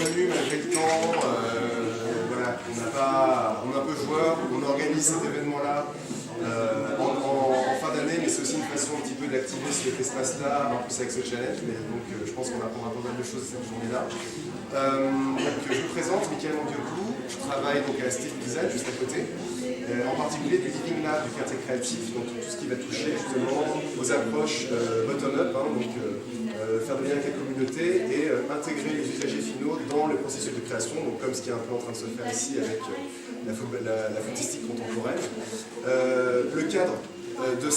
venu malgré le temps. Voilà, on est un peu joueur, on organise cet événement-là en fin d'année, mais c'est aussi une façon un petit peu d'activer cet espace-là, en plus avec ce challenge. Mais donc je pense qu'on apprendra pas mal de choses cette journée-là. Je vous présente Mickaël Mandioglou, je travaille donc à Style Design juste à côté, en particulier du Living Lab, du quartier créatif, donc tout ce qui va toucher justement aux approches bottom-up, faire de lien avec la communauté et intégrer les usagers finaux dans le processus de création, donc comme ce qui est un peu en train de se faire ici avec la photistique contemporaine. Le cadre de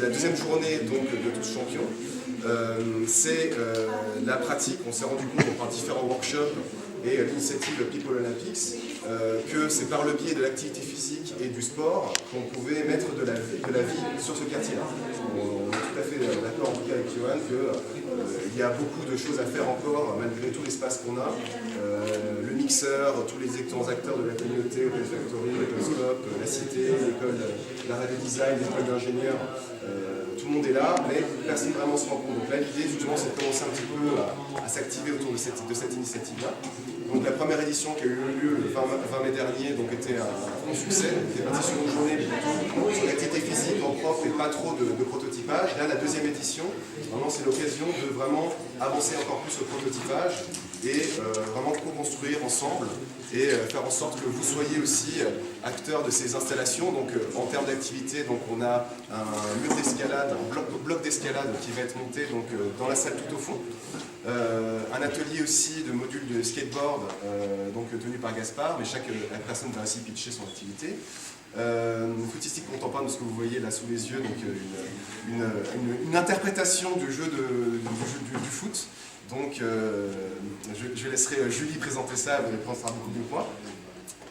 la deuxième journée donc, de Tous Champions, c'est la pratique. On s'est rendu compte par différents workshops et l'initiative People Olympics que c'est par le biais de l'activité physique et du sport qu'on pouvait mettre de la vie sur ce quartier-là. On est tout à fait d'accord en tout cas avec Johan qu'il y a beaucoup de choses à faire encore malgré tout l'espace qu'on a. Le mixeur, tous les acteurs de la communauté, Open Factory, Open la Cité, l'école d'art et de design, l'école d'ingénieurs, tout le monde est là, mais personne vraiment se rend compte. Donc là, l'idée, justement, c'est de commencer un petit peu à s'activer autour de cette initiative-là. Donc la première édition qui a eu lieu le 20 mai dernier donc, était un franc succès. On était parti sur une journée plutôt sur l'activité physique en propre et pas trop de prototypage. Là, la deuxième édition, vraiment, c'est l'occasion de vraiment avancer encore plus au prototypage et vraiment co-construire ensemble et faire en sorte que vous soyez aussi acteurs de ces installations. Donc en termes d'activité, on a un mur d'escalade, un bloc d'escalade qui va être monté donc, dans la salle tout au fond. Un atelier aussi de modules de skateboard tenu par Gaspard, mais chaque personne va aussi pitcher son activité. Une photistique contemporaine de ce que vous voyez là sous les yeux, donc une interprétation du jeu du foot. Donc je laisserai Julie présenter ça, elle pensera beaucoup mieux que moi.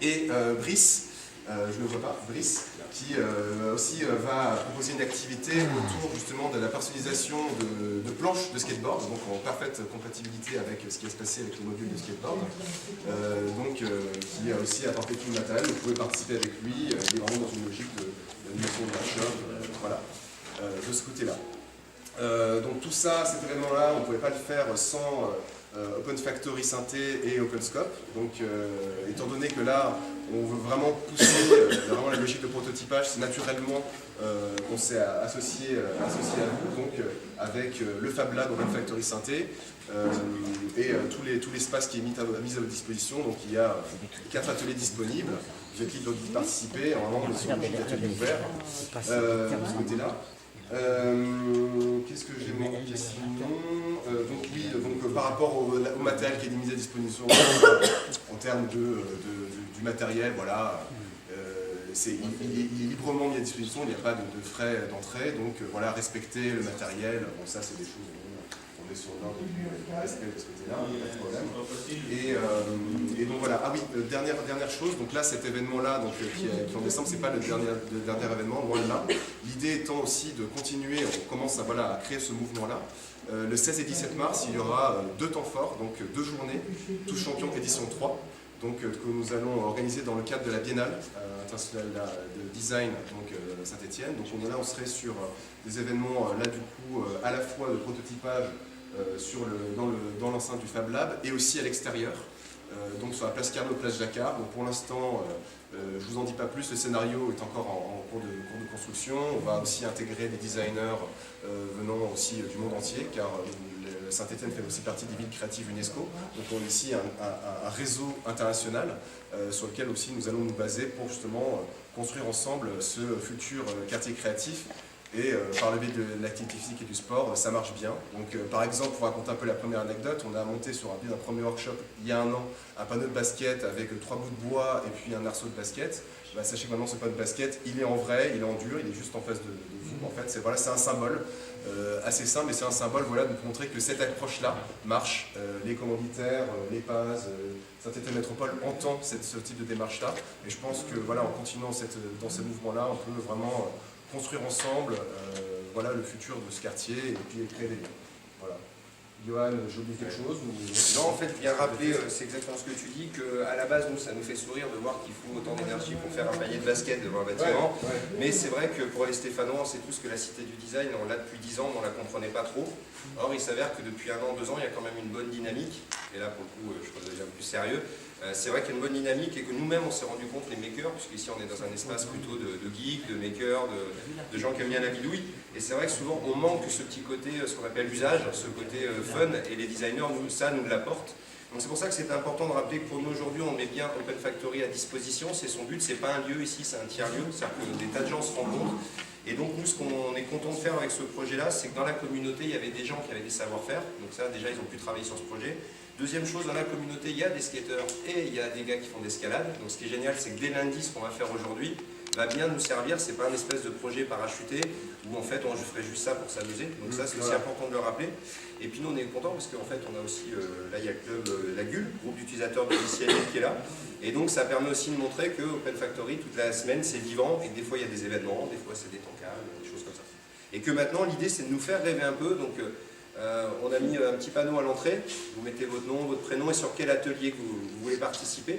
Et Brice, je ne le vois pas, Brice, qui aussi va proposer une activité autour justement de la personnalisation de planches de skateboard, donc en parfaite compatibilité avec ce qui va se passer avec les modules de skateboard, qui a aussi apporté tout le matériel. Vous pouvez participer avec lui, il est vraiment dans une logique d'animation de workshop, voilà, de ce côté-là. Donc tout ça, cet événement-là, on ne pouvait pas le faire sans Open Factory Synthé et OpenScope. Donc étant donné que là, on veut vraiment pousser vraiment la logique de prototypage, c'est naturellement qu'on s'est associé à vous, donc avec le Fab Lab Open Factory Synthé et tout l'espace qui est mis à votre disposition. Donc il y a 4 ateliers disponibles. Vous êtes libre d'y participer, en membre sur des ateliers ouverts de ce côté-là. Qu'est-ce que j'ai manqué sinon par rapport au matériel qui est mis à disposition en termes du matériel, voilà, il est librement mis à disposition, il n'y a pas de frais d'entrée, donc voilà, respecter le matériel, bon ça c'est des choses, on est sur l'ordre du respect de ce côté-là, pas de problème. Et donc voilà, ah oui, dernière chose, donc là cet événement-là qui est en décembre, c'est pas le dernier événement, loin de là. L'idée étant aussi de continuer, on commence à créer ce mouvement-là. Le 16 et 17 mars, il y aura 2 temps forts, donc 2 journées, Tous Champions édition 3, donc, que nous allons organiser dans le cadre de la Biennale internationale de design Saint-Étienne. Donc on serait sur des événements là du coup à la fois de prototypage dans l'enceinte du Fab Lab et aussi à l'extérieur, donc sur la place Carnot, place Jacquard. Donc pour l'instant, je ne vous en dis pas plus, le scénario est encore en cours de construction. On va aussi intégrer des designers venant aussi du monde entier, car Saint-Étienne fait aussi partie des villes créatives UNESCO. Donc on a ici un réseau international sur lequel aussi nous allons nous baser pour justement construire ensemble ce futur quartier créatif. Et par le biais de l'activité physique et du sport, ça marche bien. Donc par exemple, pour raconter un peu la première anecdote, on a monté sur un premier workshop il y a 1 an un panneau de basket avec 3 bouts de bois et puis un arceau de basket. Sachez que maintenant ce panneau de basket, il est en vrai, il est en dur, il est juste en face de vous. En fait, c'est un symbole assez simple, mais c'est un symbole de montrer que cette approche-là marche. Les commanditaires, les PAS, Saint-Étienne Métropole entend ce type de démarche-là. Et je pense que en continuant dans ce mouvement-là, on peut vraiment construire ensemble le futur de ce quartier et puis créer des liens. Voilà. Johan, j'oublie quelque chose ou... Non, en fait, bien rappeler, c'est exactement ce que tu dis, qu'à la base, nous, ça nous fait sourire de voir qu'il faut autant d'énergie pour faire un panier de basket devant un bâtiment. Mais c'est vrai que pour les Stéphanois, on sait tous que la cité du design, on l'a depuis 10 ans, mais on ne la comprenait pas trop. Or, il s'avère que depuis 1 an, 2 ans, il y a quand même une bonne dynamique. Et là, pour le coup, je redeviens plus sérieux. C'est vrai qu'il y a une bonne dynamique et que nous-mêmes, on s'est rendu compte, les makers, puisqu'ici, on est dans un espace plutôt de geeks, de makers, de gens qui aiment bien la bidouille. Et c'est vrai que souvent, on manque ce petit côté, ce qu'on appelle l'usage, ce côté fun, et les designers, ça nous l'apporte. Donc c'est pour ça que c'est important de rappeler que pour nous aujourd'hui, on met bien Open Factory à disposition. C'est son but, c'est pas un lieu ici, c'est un tiers-lieu. C'est-à-dire que des tas de gens se rencontrent. Et donc nous, ce qu'on est content de faire avec ce projet-là, c'est que dans la communauté, il y avait des gens qui avaient des savoir-faire. Donc ça, déjà, ils ont pu travailler sur ce projet. Deuxième chose, dans la communauté, il y a des skateurs et il y a des gars qui font d'escalade. Donc ce qui est génial, c'est que dès lundi, ce qu'on va faire aujourd'hui va bien nous servir. C'est pas un espèce de projet parachuté où en fait je ferai juste ça pour s'amuser. Donc ça, c'est aussi important de le rappeler. Et puis nous, on est content parce qu'en fait, on a aussi, là, il y a le club La Gulle, groupe d'utilisateurs de logiciels qui est là. Et donc ça permet aussi de montrer que Open Factory, toute la semaine, c'est vivant et que des fois, il y a des événements, des fois, c'est des temps calmes, des choses comme ça. Et que maintenant, l'idée, c'est de nous faire rêver un peu. Donc on a mis un petit panneau à l'entrée, vous mettez votre nom, votre prénom et sur quel atelier que vous voulez participer.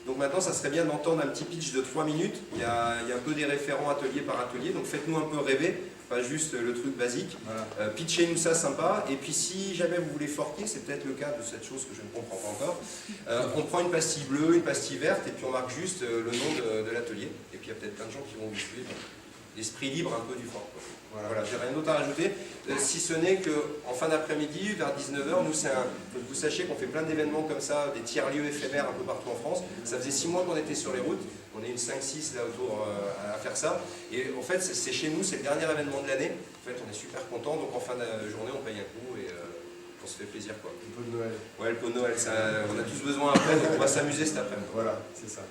Donc maintenant, ça serait bien d'entendre un petit pitch de 3 minutes. Il y a un peu des référents atelier par atelier, donc faites-nous un peu rêver, pas juste le truc basique. Voilà. Pitchez-nous ça sympa, et puis si jamais vous voulez forquer, c'est peut-être le cas de cette chose que je ne comprends pas encore, on prend une pastille bleue, une pastille verte, et puis on marque juste le nom de l'atelier. Et puis il y a peut-être plein de gens qui vont vous suivre. L'esprit libre un peu du fort. Voilà, j'ai rien d'autre à rajouter, si ce n'est qu'en fin d'après-midi, vers 19h, nous, vous sachez qu'on fait plein d'événements comme ça, des tiers-lieux éphémères un peu partout en France. Ça faisait 6 mois qu'on était sur les routes, on est une 5-6 là autour à faire ça. Et en fait, c'est chez nous, c'est le dernier événement de l'année. En fait, on est super contents, donc en fin de journée, on paye un coup et on se fait plaisir, quoi. Le pot de Noël. Ouais, le pot de Noël, ça, on a tous besoin après, donc on va s'amuser cet après-midi. Voilà, c'est ça.